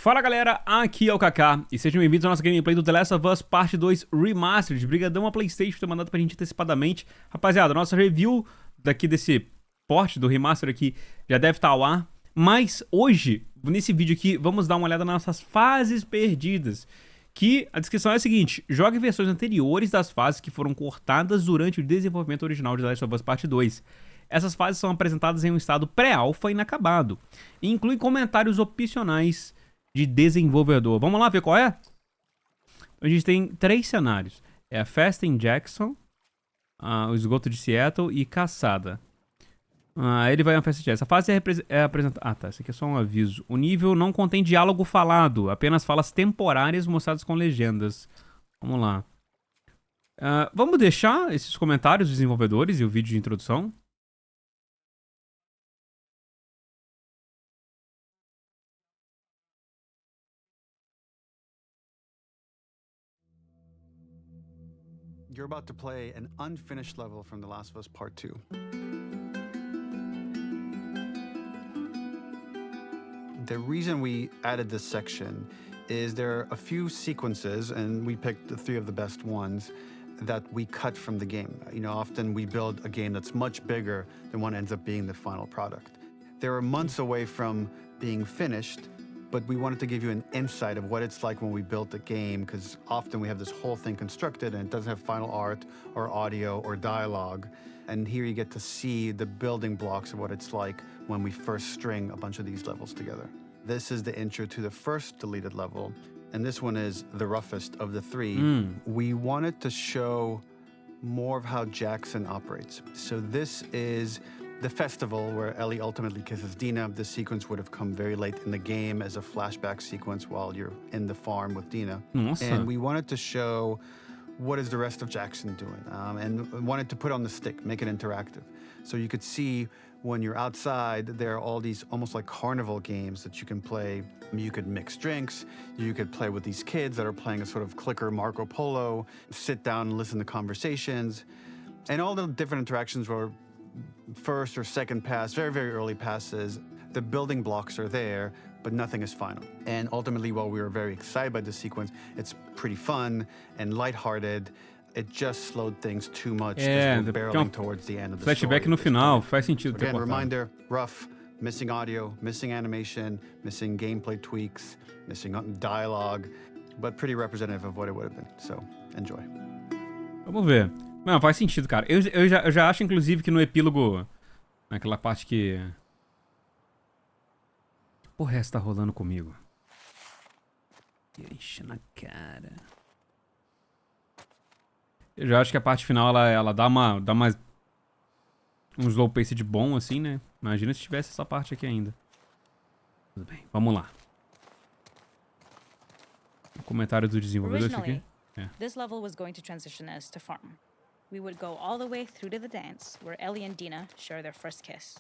Fala galera, aqui é o Kaká e sejam bem-vindos ao nosso gameplay do The Last of Us Parte 2 Remastered. Brigadão a PlayStation por ter mandado pra gente antecipadamente. Rapaziada, nossa review daqui desse port do Remaster aqui já deve estar ao ar. Mas hoje, nesse vídeo aqui, vamos dar uma olhada nas nossas fases perdidas. Que a descrição é a seguinte: jogue versões anteriores das fases que foram cortadas durante o desenvolvimento original de The Last of Us Parte 2. Essas fases são apresentadas em um estado pré-alfa inacabado e incluem comentários opcionais de desenvolvedor. Vamos lá ver qual é? A gente tem 3 cenários. É a festa em Jackson, o esgoto de Seattle e caçada. Ele vai na festa de Jackson. Essa fase é apresentada... Ah, tá. Esse aqui é só um aviso. O nível não contém diálogo falado, apenas falas temporárias mostradas com legendas. Vamos lá. Vamos deixar esses comentários dos desenvolvedores e o vídeo de introdução. You're about to play an unfinished level from The Last of Us Part 2. The reason we added this section is there are a few sequences, and we picked the 3 of the best ones, that we cut from the game. You know, often we build a game that's much bigger than what ends up being the final product. They were months away from being finished, but we wanted to give you an insight of what it's like when we built the game, because often we have this whole thing constructed and it doesn't have final art or audio or dialogue. And here you get to see the building blocks of what it's like when we first string a bunch of these levels together. This is the intro to the first deleted level, and this one is the roughest of the 3. We wanted to show more of how Jackson operates. So this is the festival where Ellie ultimately kisses Dina. This sequence would have come very late in the game as a flashback sequence while you're in the farm with Dina. Nossa. And we wanted to show what is the rest of Jackson doing, and wanted to put on the stick, make it interactive. So you could see when you're outside, there are all these almost like carnival games that you can play. You could mix drinks, you could play with these kids that are playing a sort of clicker Marco Polo, sit down and listen to conversations. And all the different interactions were first or second pass, very, very early passes. The building blocks are there, but nothing is final. And ultimately, while we were very excited by this sequence, it's pretty fun and lighthearted. It just slowed things too much as we're barreling towards the end of the flashback story. no final, faz sentido ter Again, cortado. reminder, rough, missing audio, missing animation, missing gameplay tweaks, missing dialogue, but pretty representative of what it would have been. So, enjoy. Vamos ver. Não, faz sentido, cara. Eu já acho, inclusive, que no epílogo, naquela parte que... Que porra é essa que tá rolando comigo? Enche na cara. Eu já acho que a parte final, ela dá um slow pace de bom, assim, né? Imagina se tivesse essa parte aqui ainda. Tudo bem, vamos lá. O comentário do desenvolvedor aqui. Originally, this level was going to transition us to farm. We would go all the way through to the dance, where Ellie and Dina share their first kiss.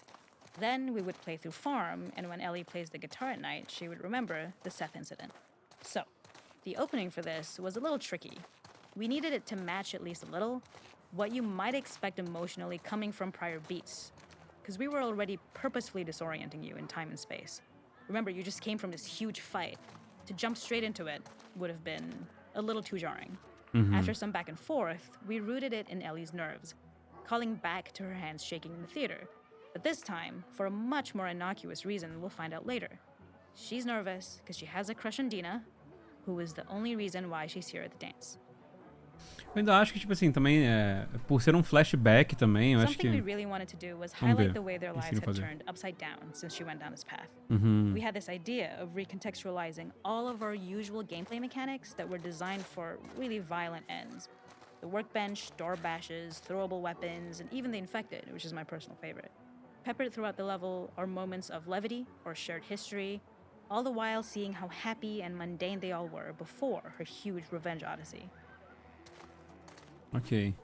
Then we would play through farm, and when Ellie plays the guitar at night, she would remember the Seth incident. So, the opening for this was a little tricky. We needed it to match at least a little what you might expect emotionally coming from prior beats, because we were already purposefully disorienting you in time and space. Remember, you just came from this huge fight. To jump straight into it would have been a little too jarring. After some back and forth, we rooted it in Ellie's nerves, calling back to her hands shaking in the theater. But this time, for a much more innocuous reason we'll find out later. She's nervous because she has a crush on Dina, who is the only reason why she's here at the dance. Eu ainda acho que, tipo assim, também por ser um flashback também, eu acho que... Something we really wanted to do was Vamos ver highlight the way their o que lives eles had fazer. turned upside down since she went down this path. We had this idea of recontextualizing all of our usual gameplay mechanics that were designed for really violent ends. The workbench, door bashes, throwable weapons, and even the infected, which is my personal favorite. Peppered throughout the level are moments of levity or shared history, all the while seeing how happy and mundane they all were before her huge revenge odyssey. Ok.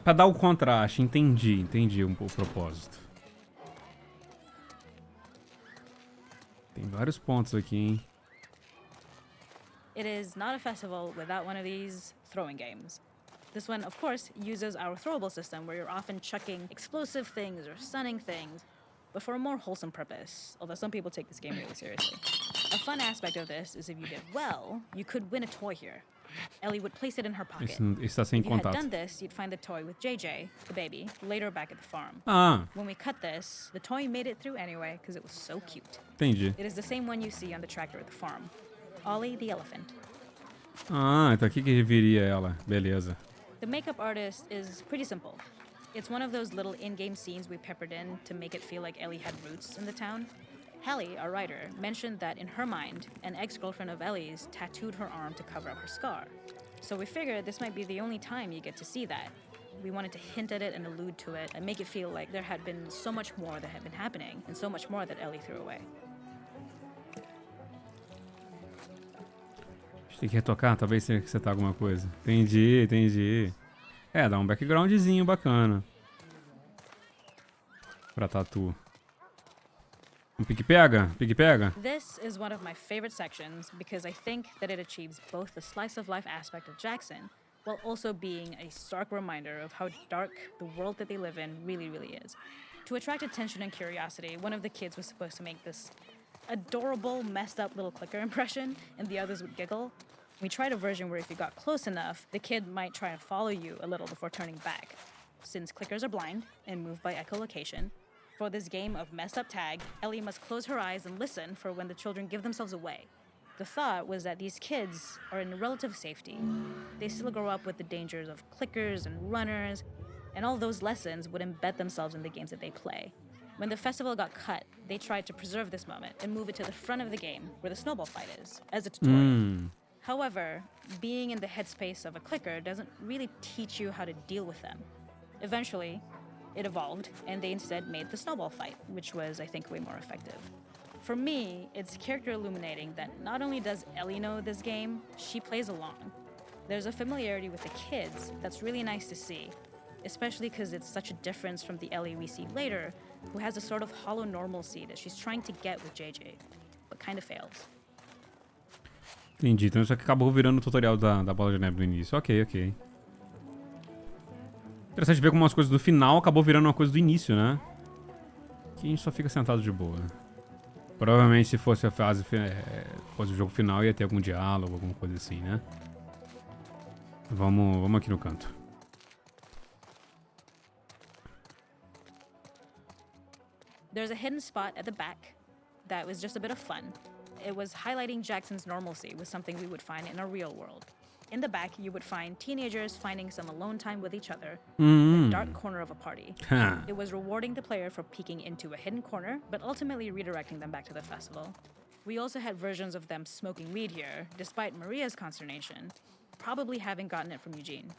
Pra dar o contraste, entendi o propósito. Tem vários pontos aqui, hein? It is not a festival without one of these throwing games. This one, of course, uses our throwable system where you're often chucking explosive things or stunning things. but for a more wholesome purpose, although some people take this game really seriously. A fun aspect of this is if you did well, you could win a toy here. Ellie would place it in her pocket. Está sem If you had contato. done this, you'd find the toy with JJ, the baby, later back at the farm. Ah, When we cut this, the toy made it through anyway because it was so cute. entendi. It is the same one you see on the tractor at the farm. Ollie the elephant. Ah, então aqui que viria ela. Beleza. The makeup artist is pretty simple. It's one of those little in-game scenes we peppered in to make it feel like Ellie had roots in the town. Hallie, our writer, mentioned that in her mind, an ex-girlfriend of Ellie's tattooed her arm to cover up her scar. So we figured this might be the only time you get to see that. We wanted to hint at it and allude to it and make it feel like there had been so much more that had been happening and so much more that Ellie threw away. Tem que retocar, talvez tenha que setar alguma coisa. Entendi, entendi. É, dá um backgroundzinho bacana. Pra tatu. Um pique-pega? Pique-pega? This is one of my favorite sections because I think that it achieves both the slice of life aspect of Jackson while also being a stark reminder of how dark the world that they live in really, really is. To attract attention and curiosity, one of the kids was supposed to make this adorable, messed up little clicker impression, and the others would giggle. We tried a version where if you got close enough, the kid might try and follow you a little before turning back. Since clickers are blind and move by echolocation, for this game of messed up tag, Ellie must close her eyes and listen for when the children give themselves away. The thought was that these kids are in relative safety. They still grow up with the dangers of clickers and runners, and all those lessons would embed themselves in the games that they play. When the festival got cut, they tried to preserve this moment and move it to the front of the game, where the snowball fight is, as a tutorial. However, being in the headspace of a clicker doesn't really teach you how to deal with them. Eventually, it evolved, and they instead made the snowball fight, which was, I think, way more effective. For me, it's character illuminating that not only does Ellie know this game, she plays along. There's a familiarity with the kids that's really nice to see, especially because it's such a difference from the Ellie we see later, who has a sort of hollow normalcy that she's trying to get with JJ, but kind of fails. Entendi. Então isso aqui acabou virando o tutorial da bola de neve no início. Ok, ok. Interessante ver como umas coisas do final acabou virando uma coisa do início, né? Que a gente só fica sentado de boa. Provavelmente se fosse a fase, fosse o jogo final, ia ter algum diálogo, alguma coisa assim, né? Vamos aqui no canto. There's a hidden spot at the back that was just a bit of fun. It was highlighting Jackson's normalcy with something we would find in a real world. In the back, you would find teenagers finding some alone time with each other in a dark corner of a party. It was rewarding the player for peeking into a hidden corner, but ultimately redirecting them back to the festival. We also had versions of them smoking weed here, despite Maria's consternation, probably having gotten it from Eugene.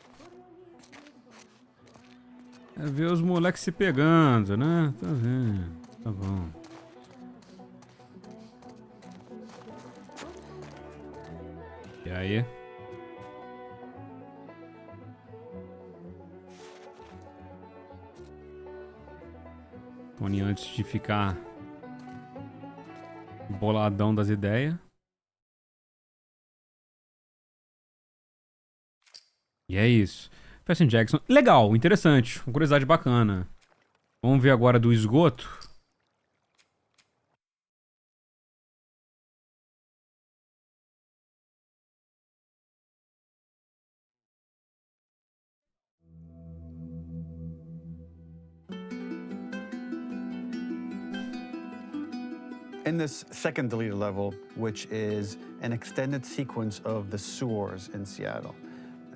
É ver os moleques se pegando, né? Tá vendo. Tá bom. E aí? Tony, antes de ficar boladão das ideias. E é isso. Percy Jackson. Legal, interessante. Uma curiosidade bacana. Vamos ver agora do esgoto. In this second deleted level, which is an extended sequence of the sewers in Seattle,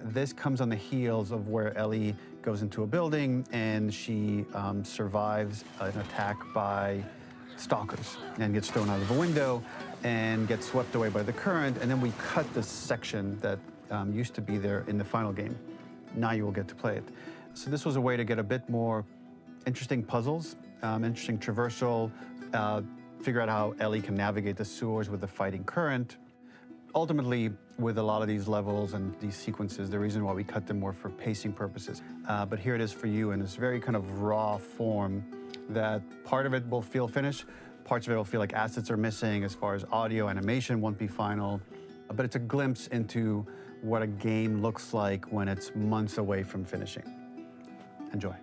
this comes on the heels of where Ellie goes into a building and she survives an attack by stalkers and gets thrown out of a window and gets swept away by the current. And then we cut this section that used to be there in the final game. Now you will get to play it. So this was a way to get a bit more interesting puzzles, interesting traversal, figure out how Ellie can navigate the sewers with the fighting current. Ultimately, with a lot of these levels and these sequences, the reason why we cut them were for pacing purposes. But here it is for you in this very kind of raw form that part of it will feel finished, parts of it will feel like assets are missing as far as audio, animation won't be final. But it's a glimpse into what a game looks like when it's months away from finishing. Enjoy.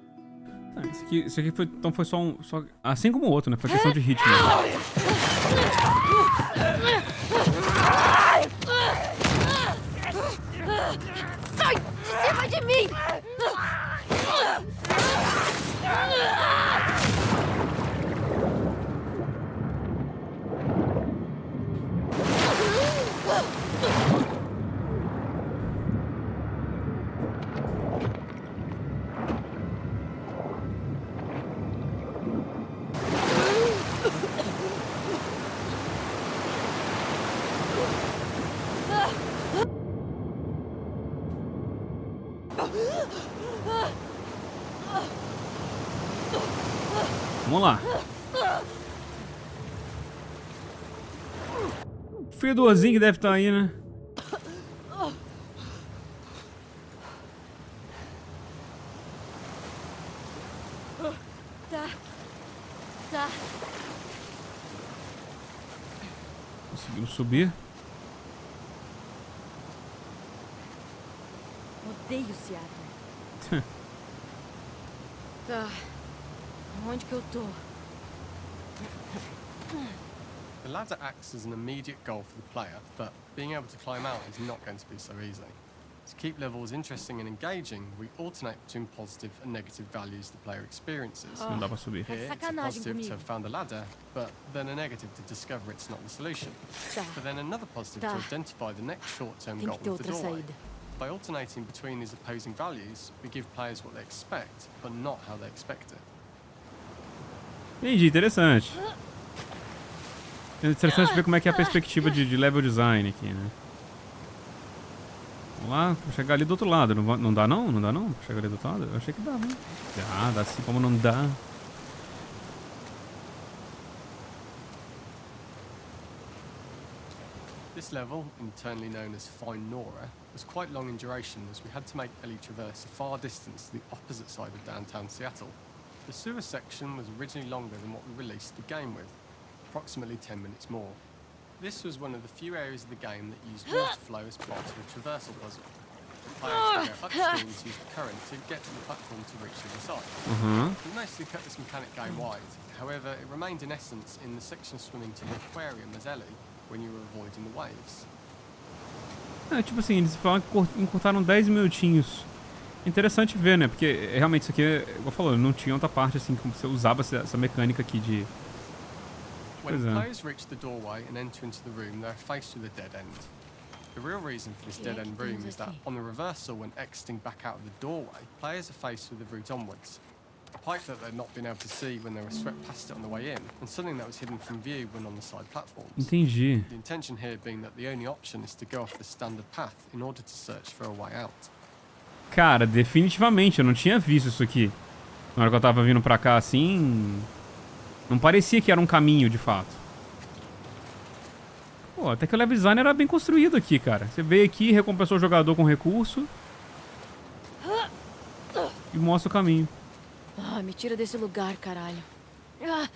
Isso aqui foi, então foi só um... assim como o outro, né? Foi questão de ritmo. Sai de cima de mim! Vamos lá. O fedorzinho que deve estar aí, né? Tá. Conseguimos subir. Odeio Seattle. Tá. Onde que eu tô? The ladder acts as an immediate goal for the player, but being able to climb out is not going to be so easy. To keep levels interesting and engaging, we alternate between positive and negative values the player experiences. Não dá pra subir. Here, it's a Sacanagem positive to comigo. have found a ladder, but then a negative to discover it's not the solution. Tá. But then another positive Tá. to identify the next short-term Tem goal que ter of the outra doorway. saída. By alternating between these opposing values, we give players what they expect, but not how they expect it. Entendi, interessante. É interessante ver como é que é a perspectiva de level design aqui, né? Vamos lá, vou chegar ali do outro lado. Não dá não? Não dá não? Chegar ali do outro lado? Eu achei que dava. Dá assim como não dá. This level, internally known as Fine Nora, was quite long in duration as we had to make Ellie traverse a far distance to the opposite side of downtown Seattle. The sewer section was originally longer than what we released the game with, approximately 10 minutes more. This was one of the few areas of the game that used water flow as part of the traversal puzzle. The players could go upstream to use the current to get to the platform to reach the other side. We mostly cut this mechanic game wide, however it remained in essence in the section swimming to the aquarium as Ellie when you were avoiding the waves. É, tipo assim, eles falam que encurtaram 10 minutinhos. Interessante ver, né? Porque realmente isso aqui, igual falou, não tinha outra parte assim, como você usava essa mecânica aqui de... When Pois é. players reach the doorway and enter into the room, they're faced with a dead end. The real reason for this dead end room is that on the reversal, when exiting back out of the doorway, players are faced with the route onwards. A pipe that they'd not been able to see when they were swept past it on the way in, and something that was hidden from view when on the side platforms. Entendi. The intention here being that the only option is to go off the standard path in order to search for a way out. Cara, definitivamente, eu não tinha visto isso aqui. Na hora que eu tava vindo pra cá assim... Não parecia que era um caminho, de fato. Pô, até que o level design era bem construído aqui, cara. Você veio aqui, recompensou o jogador com recurso. E mostra o caminho. Ah, me tira desse lugar, caralho. Ah,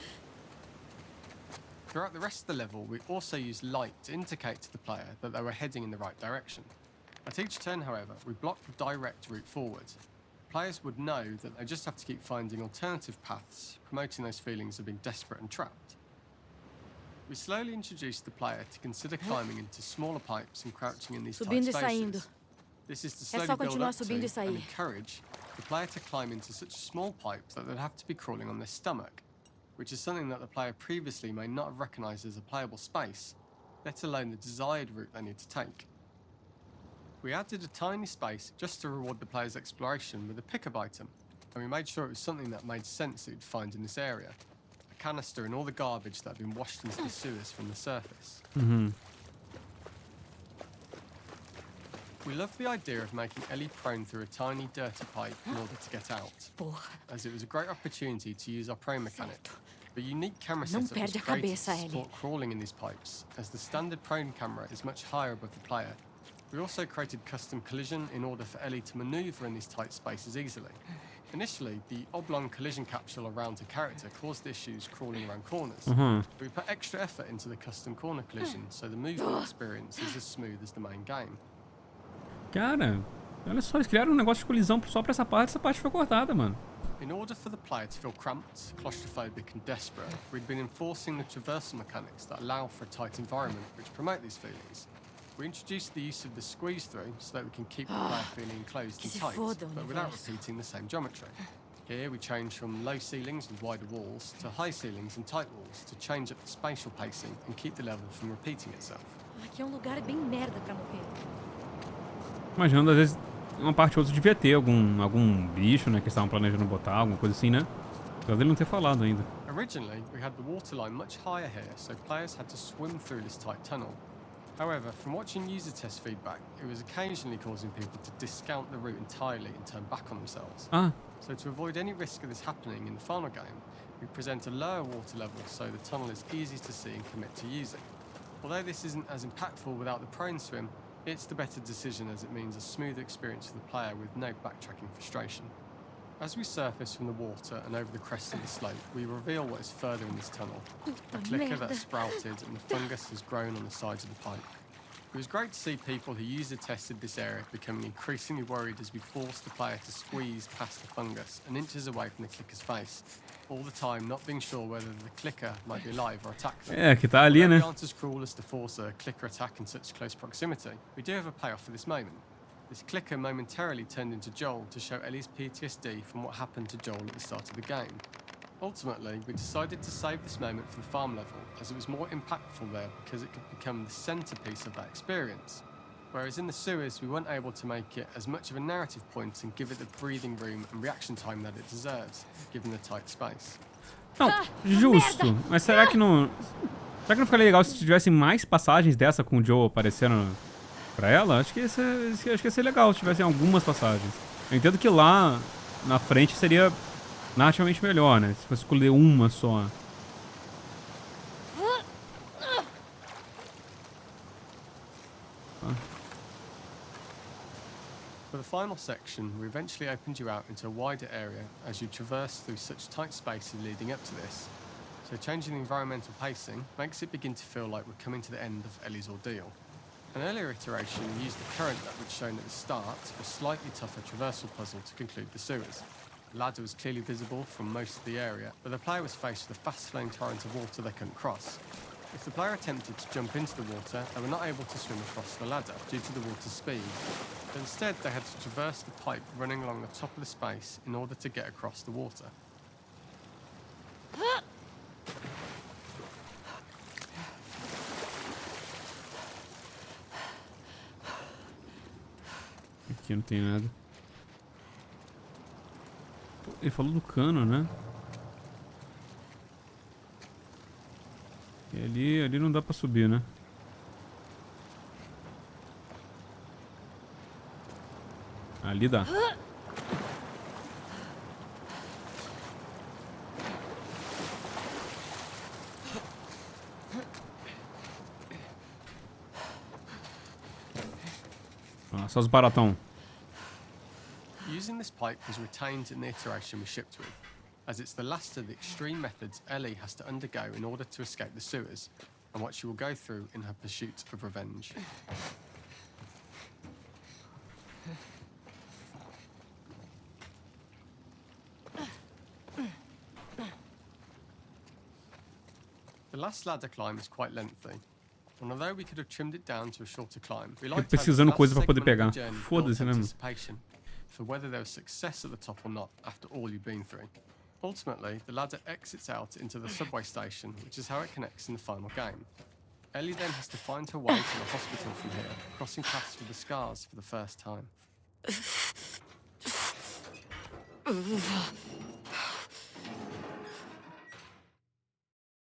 Throughout the rest of the level, we also used light to indicate to the player that they were heading in the right direction. At each turn, however, we blocked the direct route forward. Players would know that they just have to keep finding alternative paths, promoting those feelings of being desperate and trapped. We slowly introduced the player to consider climbing into smaller pipes and crouching in these tight Subindo e spaces. saindo. This is to É slowly só build continuar up to subindo e and sair. encourage the player to climb into such a small pipe that they'd have to be crawling on their stomach, which is something that the player previously may not have recognised as a playable space, let alone the desired route they need to take. We added a tiny space just to reward the player's exploration with a pickup item, and we made sure it was something that made sense that you'd find in this area. A canister and all the garbage that had been washed into the sewers from the surface. We loved the idea of making Ellie prone through a tiny dirty pipe in order to get out, porra. as it was a great opportunity to use our prone mechanic. The unique camera Não setup was perde a created to cabeça, Ellie. support crawling in these pipes, as the standard prone camera is much higher above the player. We also created custom collision in order for Ellie to maneuver in these tight spaces easily. Initially, the oblong collision capsule around her character caused issues crawling around corners. We put extra effort into the custom corner collision, so the movement experience is as smooth as the main game. Cara, olha só, eles criaram um negócio de colisão só pra essa parte foi cortada, mano. In order for the player to feel cramped, claustrophobic and desperate, we'd been enforcing the traversal mechanics that allow for a tight environment which promote these feelings. We introduced the use of the squeeze through so that we can keep the player feeling enclosed Que and se tight, foda, but without universo. repeating the same geometry. Here we change from low ceilings with wider walls to high ceilings and tight walls to change up the spatial pacing and keep the level from repeating itself. Aqui é um lugar bem merda pra morrer. Imaginando, às vezes, uma parte ou outra devia ter algum bicho, né? Que eles estavam planejando botar, alguma coisa assim, né? Apesar dele não ter falado ainda. Originally, we had the waterline much higher here, so players had to swim through this tight tunnel. However, from watching user test feedback, it was occasionally causing people to discount the route entirely and turn back on themselves. Ah, So to avoid any risk of this happening in the final game, we present a lower water level so the tunnel is easy to see and commit to using. Although this isn't as impactful without the prone swim, it's the better decision as it means a smoother experience for the player with no backtracking frustration. As we surface from the water and over the crest of the slope, we reveal what is further in this tunnel. A clicker merda. that sprouted and the fungus has grown on the sides of the pipe. It was great to see people who user tested this area becoming increasingly worried as we forced the player to squeeze past the fungus and inches away from the clicker's face, all the time not being sure whether the clicker might be alive or attack them. é, que tá ali, Although né? we aren't as cruel as to force a clicker attack in such close proximity, we do have a payoff for this moment. This clicker momentarily turned into Joel to show Ellie's PTSD from what happened to Joel at the start of the game. Ultimately, we decided to save this moment for the farm level, as it was more impactful there because it could become the centrepiece of that experience. Whereas in the sewers, we weren't able to make it as much of a narrative point and give it the breathing room and reaction time that it deserves, given the tight space. Não, justo. Mas será que não. Será que não ficaria legal se tivessem mais passagens dessa com o Joe aparecendo pra ela? Acho que ia ser legal se tivessem algumas passagens. Eu entendo que lá na frente seria narrativamente melhor, né? Se fosse escolher uma só. For the final section, we eventually opened you out into a wider area as you traverse through such tight spaces leading up to this. So changing the environmental pacing makes it begin to feel like we're coming to the end of Ellie's ordeal. An earlier iteration used the current that we'd shown at the start for a slightly tougher traversal puzzle to conclude the sewers. The ladder was clearly visible from most of the area, but the player was faced with a fast-flowing torrent of water they couldn't cross. If the player attempted to jump into the water, they were not able to swim across the ladder due to the water's speed. But instead, they had to traverse the pipe running along the top of the space in order to get across the water. Aqui não tem nada. Pô, ele falou do cano, né? E ali não dá pra subir, né? Ali dá. Ah, só os baratão. Using this pipe was retained in the iteration we shipped with, as it's the last of the extreme methods Ellie has to undergo in order to escape the sewers, and what she will go through in her pursuit of revenge. The last ladder climb is quite lengthy, and although we could have trimmed it down to a shorter climb, we like to have precisando the coisa last pra poder segment of pegar. the journey Foda-se, built né, mano? anticipation for whether there was success at the top or not after all you've been through. Ultimately, the ladder exits out into the subway station, which is how it connects in the final game. Ellie then has to find her way to the hospital from here, crossing paths with the scars for the first time.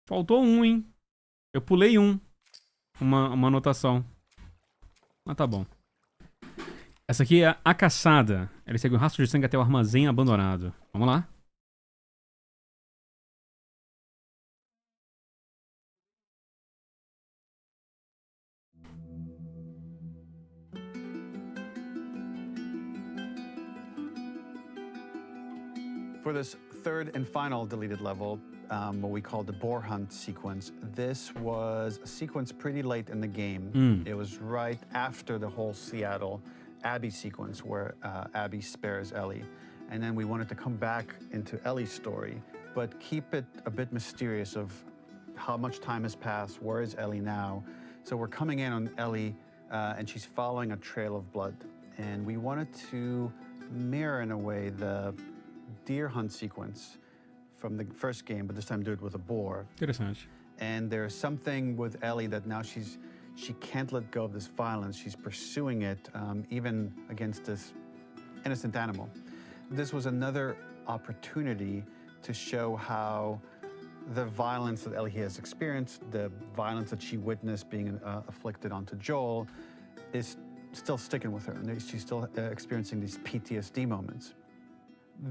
Faltou um, hein? Eu pulei um. Uma anotação. Mas tá bom. Essa aqui é a caçada. Ele segue um rastro de sangue até o armazém abandonado. Vamos lá. For this third and final deleted level, what we call the boar hunt sequence, this was a sequence pretty late in the game. It was right after the whole Seattle Abby sequence where Abby spares Ellie. and then we wanted to come back into Ellie's story, but keep it a bit mysterious of how much time has passed, where is Ellie now? So we're coming in on Ellie, and she's following a trail of blood. And we wanted to mirror, in a way, the deer hunt sequence from the first game, but this time do it with a boar. Interessante. And there's something with Ellie that now she can't let go of this violence. She's pursuing it, even against this innocent animal. This was another opportunity to show how the violence that Ellie has experienced, the violence that she witnessed being afflicted onto Joel, is still sticking with her, and she's still experiencing these PTSD moments.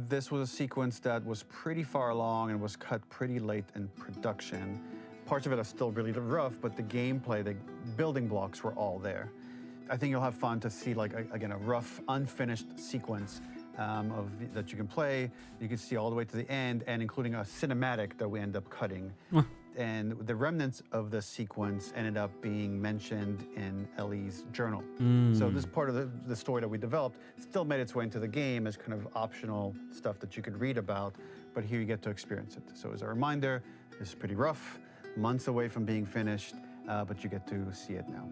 This was a sequence that was pretty far along and was cut pretty late in production. Parts of it are still really rough, but the gameplay, the building blocks were all there. I think you'll have fun to see, like, again, a rough, unfinished sequence that you can play. You can see all the way to the end, and including a cinematic that we end up cutting. And the remnants of the sequence ended up being mentioned in Ellie's journal. So this part of the story that we developed still made its way into the game as kind of optional stuff that you could read about, but here you get to experience it. So as a reminder, it's pretty rough, months away from being finished, but you get to see it now.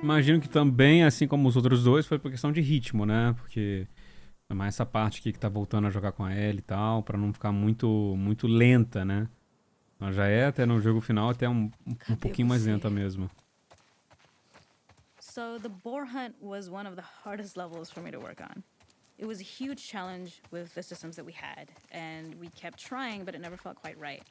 Imagino que também, assim como os outros dois, foi por questão de ritmo, né? Porque é mais essa parte aqui que tá voltando a jogar com a Ellie e tal, pra não ficar muito lenta, né? Mas já é até no jogo final até um pouquinho mais lenta mesmo. So the boar hunt was one of the hardest levels for me to work on. It was a huge challenge with the systems that we had, and we kept trying, but it never felt quite right.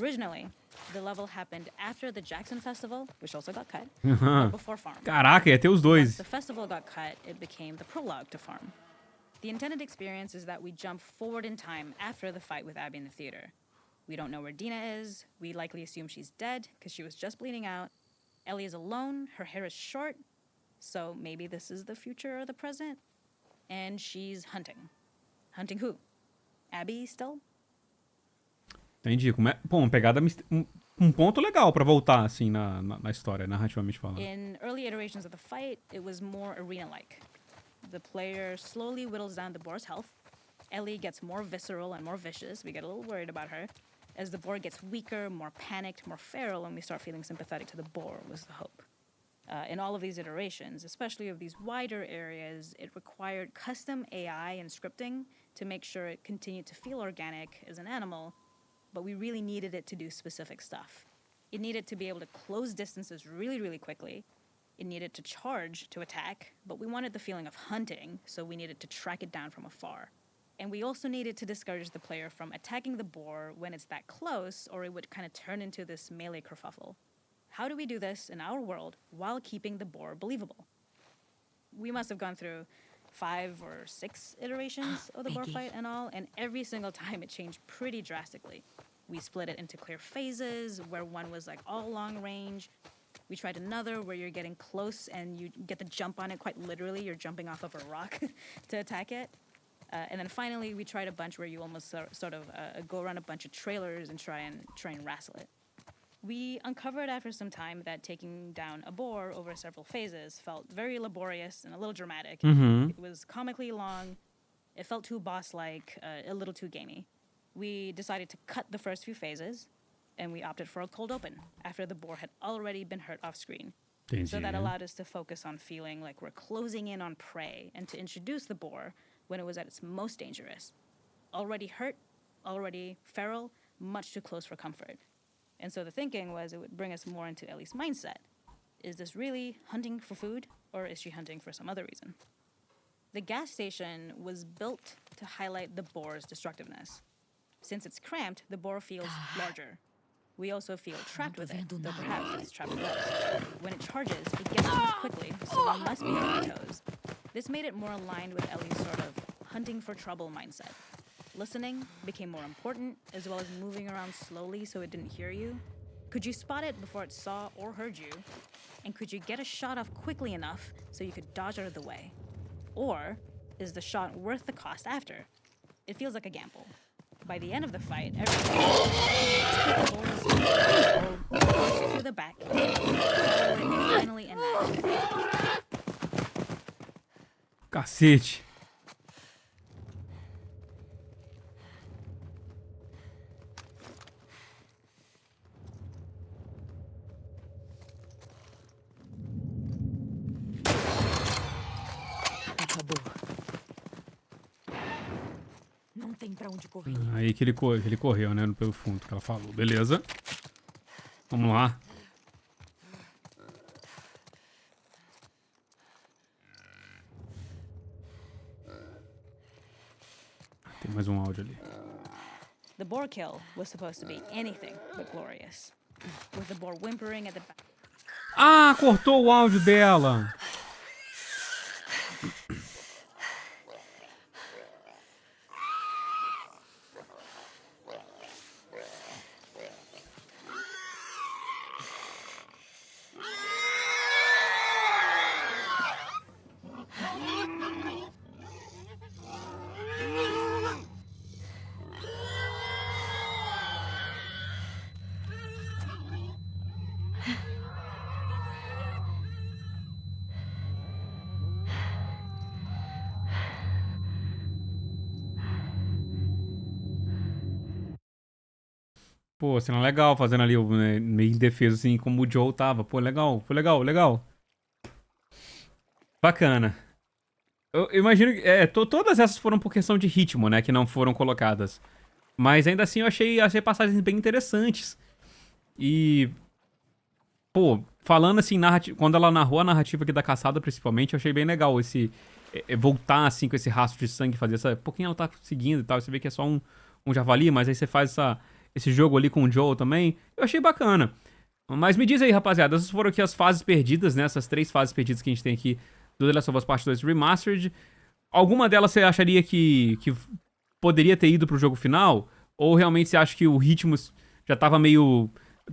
Originally, the level happened after the Jackson Festival, which also got cut, but before Farm. Caraca, ia ter os Once dois. the festival got cut, it became the prologue to Farm. The intended experience is that we jump forward in time after the fight with Abby in the theater. We don't know where Dina is. We likely assume she's dead because she was just bleeding out. Ellie is alone. Her hair is short. So maybe this is the future or the present. And she's hunting. Hunting who? Abby still? Entendi. Pô, uma pegada... Um ponto legal pra voltar, assim, na história, narrativamente falando. In early iterations of the fight, it was more arena-like. The player slowly whittles down the boar's health. Ellie gets more visceral and more vicious. We get a little worried about her. As the boar gets weaker, more panicked, more feral, and we start feeling sympathetic to the boar, was the hope. In all of these iterations, especially of these wider areas, it required custom AI and scripting to make sure it continued to feel organic as an animal, but we really needed it to do specific stuff. It needed to be able to close distances really, really quickly. It needed to charge to attack, but we wanted the feeling of hunting, so we needed to track it down from afar. And we also needed to discourage the player from attacking the boar when it's that close, or it would kind of turn into this melee kerfuffle. How do we do this in our world while keeping the boar believable? We must have gone through 5 or 6 iterations of the boar fight and all, and every single time it changed pretty drastically. We split it into clear phases, where one was like all long range. We tried another where you're getting close and you get to jump on it quite literally. You're jumping off of a rock to attack it. And then finally, we tried a bunch where you almost sort of go around a bunch of trailers and try and wrestle it. We uncovered after some time that taking down a boar over several phases felt very laborious and a little dramatic. It was comically long. It felt too boss-like, a little too gamey. We decided to cut the first few phases, and we opted for a cold open after the boar had already been hurt off-screen. So that allowed us to focus on feeling like we're closing in on prey and to introduce the boar when it was at its most dangerous. Already hurt, already feral, much too close for comfort. And so the thinking was it would bring us more into Ellie's mindset. Is this really hunting for food, or is she hunting for some other reason? The gas station was built to highlight the boar's destructiveness. Since it's cramped, the boar feels larger. We also feel trapped with it, though perhaps it's trapped with us. When it charges, it gets to us quickly, so we must be on our toes. This made it more aligned with Ellie's sort of hunting for trouble mindset. Listening became more important, as well as moving around slowly so it didn't hear you. Could you spot it before it saw or heard you? And could you get a shot off quickly enough so you could dodge out of the way? Or is the shot worth the cost after? It feels like a gamble. By the end of the fight, everyone through the back, finally in that. Cacete. boa. Não tem pra onde correr. Aí que ele correu, né? Pelo fundo que ela falou. Beleza. Vamos lá. Tem mais um áudio ali. The boar kill was supposed to be anything but glorious, with the boar whimpering at the back. Ah, cortou o áudio dela. Pô, cena legal, fazendo ali né, meio indefeso, assim, como o Joe tava. Pô, legal, foi legal, legal. Bacana. Eu imagino que... todas essas foram por questão de ritmo, né, que não foram colocadas. Mas ainda assim eu achei passagens bem interessantes. E... Pô, falando assim, quando ela narrou a narrativa aqui da caçada, principalmente, eu achei bem legal esse... voltar, assim, com esse rastro de sangue, fazer essa... Pouquinho ela tá seguindo e tal, você vê que é só um javali, mas aí você faz esse jogo ali com o Joel também, eu achei bacana. Mas me diz aí, rapaziada, essas foram aqui as fases perdidas, né? Essas 3 fases perdidas que a gente tem aqui do The Last of Us Part 2 Remastered. Alguma delas você acharia que poderia ter ido pro jogo final? Ou realmente você acha que o ritmo já tava meio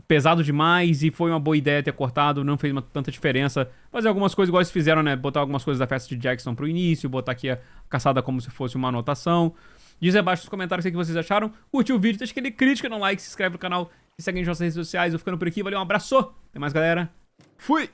pesado demais e foi uma boa ideia ter cortado, não fez tanta diferença? Fazer algumas coisas igual eles fizeram, né? Botar algumas coisas da festa de Jackson pro início, botar aqui a caçada como se fosse uma anotação. Diz aí abaixo nos comentários o que vocês acharam. Curte o vídeo, deixa aquele crítica no like, se inscreve no canal e segue nas nossas redes sociais. Eu ficando por aqui, valeu, um abraço. Até mais, galera. Fui!